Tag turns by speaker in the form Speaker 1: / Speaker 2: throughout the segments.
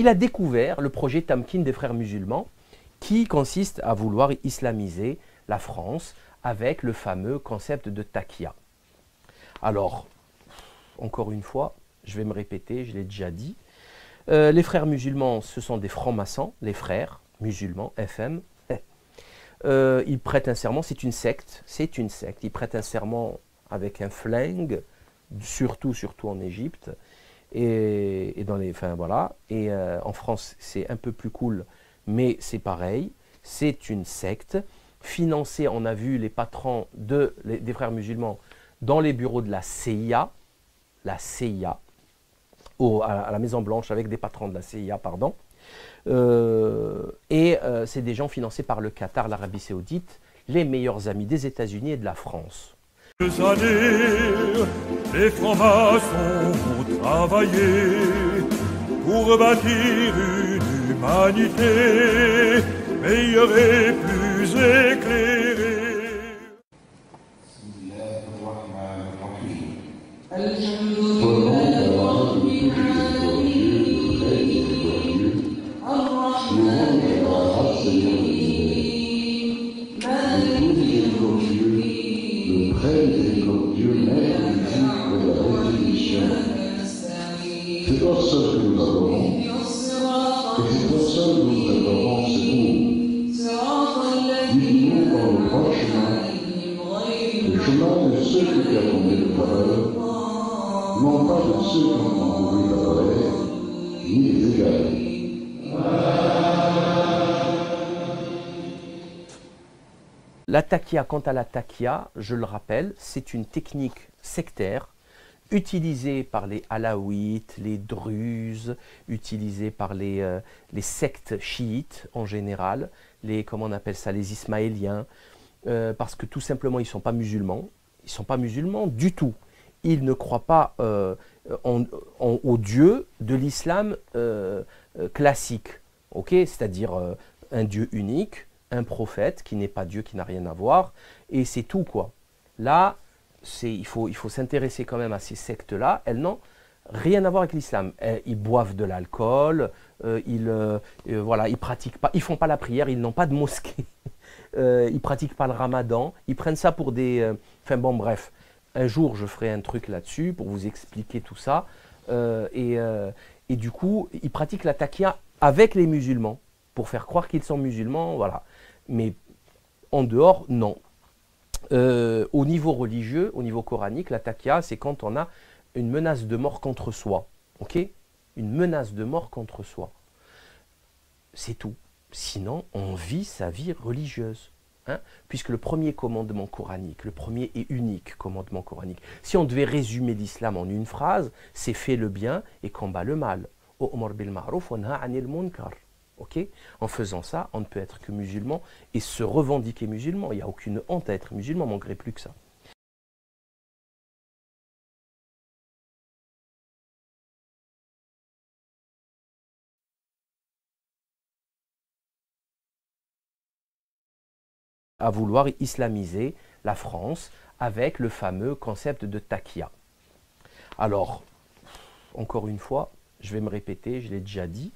Speaker 1: il a découvert le projet Tamkin des frères musulmans qui consiste à vouloir islamiser la France avec le fameux concept de taqiyya. Alors, encore une fois, je vais me répéter, je l'ai déjà dit, les frères musulmans, ce sont des francs-maçons, les frères musulmans, FM. Ils prêtent un serment, c'est une secte, ils prêtent un serment avec un flingue, surtout en Égypte, et dans les, enfin voilà, et en France c'est un peu plus cool, mais c'est pareil, c'est une secte, financée, on a vu les patrons des frères musulmans dans les bureaux de la CIA, à la Maison Blanche avec des patrons de la CIA, pardon. C'est des gens financés par le Qatar, l'Arabie Saoudite, les meilleurs amis des États-Unis et de la France.
Speaker 2: Années, les francs-maçons ont travaillé pour bâtir une humanité meilleure et plus éclairée.
Speaker 3: C'est toi seul que nous adorons, et c'est toi seul que nous adorons, c'est vous. Guide-nous dans le droit chemin, le chemin de ceux qui attendaient le faveur, non pas de ceux qui ont encouru la colère, ni les égarés.
Speaker 1: La taqiyya, quant à la taqiyya, je le rappelle, c'est une technique sectaire utilisée par les alaouites, les druzes, utilisée par les sectes chiites en général, comment on appelle ça, les ismaéliens, parce que tout simplement ils ne sont pas musulmans, ils ne sont pas musulmans du tout. Ils ne croient pas au Dieu de l'islam classique, c'est-à-dire un Dieu unique, un prophète qui n'est pas Dieu, qui n'a rien à voir, et c'est tout quoi. Là, il faut s'intéresser quand même à ces sectes-là, elles n'ont rien à voir avec l'islam. Ils boivent de l'alcool, ils pratiquent pas, ils font pas la prière, ils n'ont pas de mosquée, ils pratiquent pas le ramadan, ils prennent ça pour des... Enfin bon bref, un jour je ferai un truc là-dessus pour vous expliquer tout ça, et du coup, ils pratiquent la taqiyya avec les musulmans, pour faire croire qu'ils sont musulmans, voilà. Mais en dehors, non. Au niveau religieux, au niveau coranique, la taqiyya, c'est quand on a une menace de mort contre soi. Ok? Une menace de mort contre soi. C'est tout. Sinon, on vit sa vie religieuse. Hein? Puisque le premier commandement coranique, le premier et unique commandement coranique, si on devait résumer l'islam en une phrase, c'est fais le bien et combat le mal. O'mar bil ma'ruf wa nahy anil munkar. Okay? En faisant ça, on ne peut être que musulman et se revendiquer musulman. Il n'y a aucune honte à être musulman, il ne manquerait plus que ça. À vouloir islamiser la France avec le fameux concept de taqiyya. Alors, encore une fois, je vais me répéter, je l'ai déjà dit,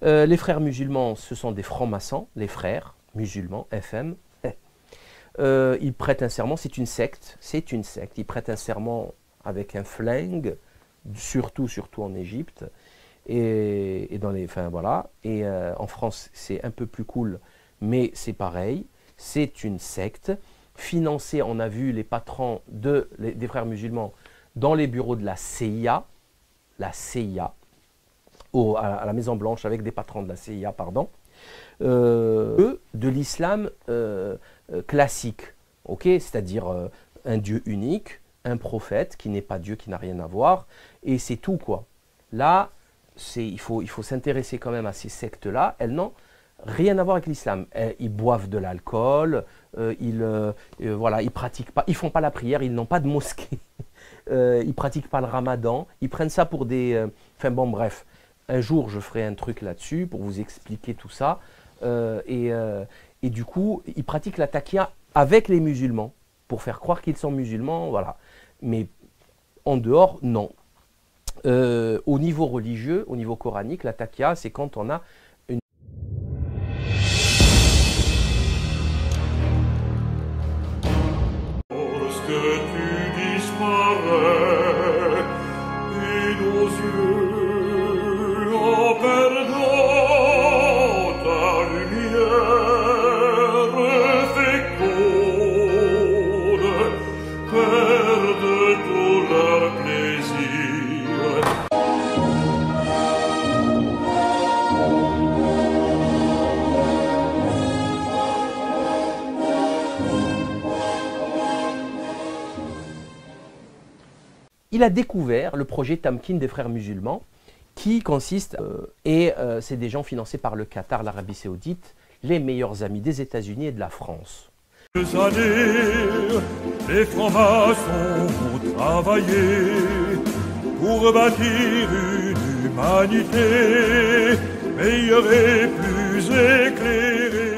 Speaker 1: les frères musulmans, ce sont des francs-maçons, les frères musulmans, FM. Ils prêtent un serment, c'est une secte, ils prêtent un serment avec un flingue, surtout en Égypte, et dans les, enfin voilà, et en France c'est un peu plus cool, mais c'est pareil, c'est une secte, financée, on a vu les patrons des frères musulmans dans les bureaux de la CIA, à la Maison Blanche avec des patrons de la CIA, pardon, de l'islam classique, c'est-à-dire un Dieu unique, un prophète qui n'est pas Dieu, qui n'a rien à voir, et c'est tout quoi. Là, il faut s'intéresser quand même à ces sectes-là, elles n'ont rien à voir avec l'islam. Ils boivent de l'alcool, ils pratiquent pas, ils font pas la prière, ils n'ont pas de mosquée, ils pratiquent pas le ramadan, ils prennent ça pour des... Enfin bon bref, un jour je ferai un truc là-dessus pour vous expliquer tout ça, et du coup, ils pratiquent la taqiyya avec les musulmans, pour faire croire qu'ils sont musulmans, voilà. Mais en dehors, non. Au niveau religieux, au niveau coranique, la taqiyya, c'est quand on a une...
Speaker 2: Lorsque tu disparais et nos yeux en perdant ta lumière féconde perdent tout leur plaisir.
Speaker 1: Il a découvert le projet Tamkin des frères musulmans qui consiste, c'est des gens financés par le Qatar, l'Arabie Saoudite, les meilleurs amis des États-Unis et de la France.
Speaker 2: Années, les francs-maçons ont travaillé pour bâtir une humanité meilleure et plus éclairée.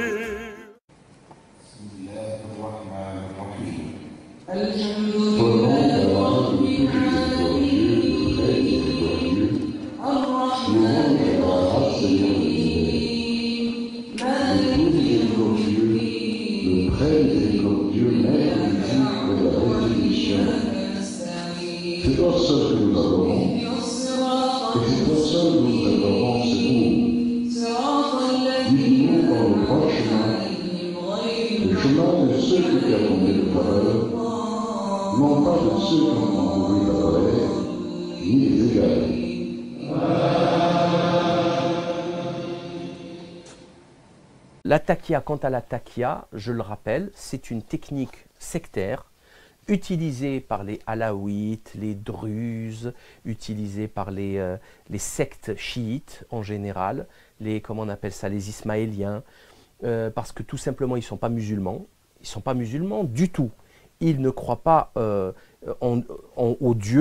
Speaker 3: C'est toi seul que nous adorons, et c'est toi seul que nous adorons, c'est vous. Guide-nous par le droit chemin, le chemin de ceux qui ont tombé de faveur, non pas de ceux qui ont encouru la colère, ni les égarés.
Speaker 1: La taqiyya, quant à la taqiyya, je le rappelle, c'est une technique sectaire utilisée par les alaouites, les druzes, utilisée par les sectes chiites en général, comment on appelle ça, les ismaéliens, parce que tout simplement ils ne sont pas musulmans, ils ne sont pas musulmans du tout. Ils ne croient pas au Dieu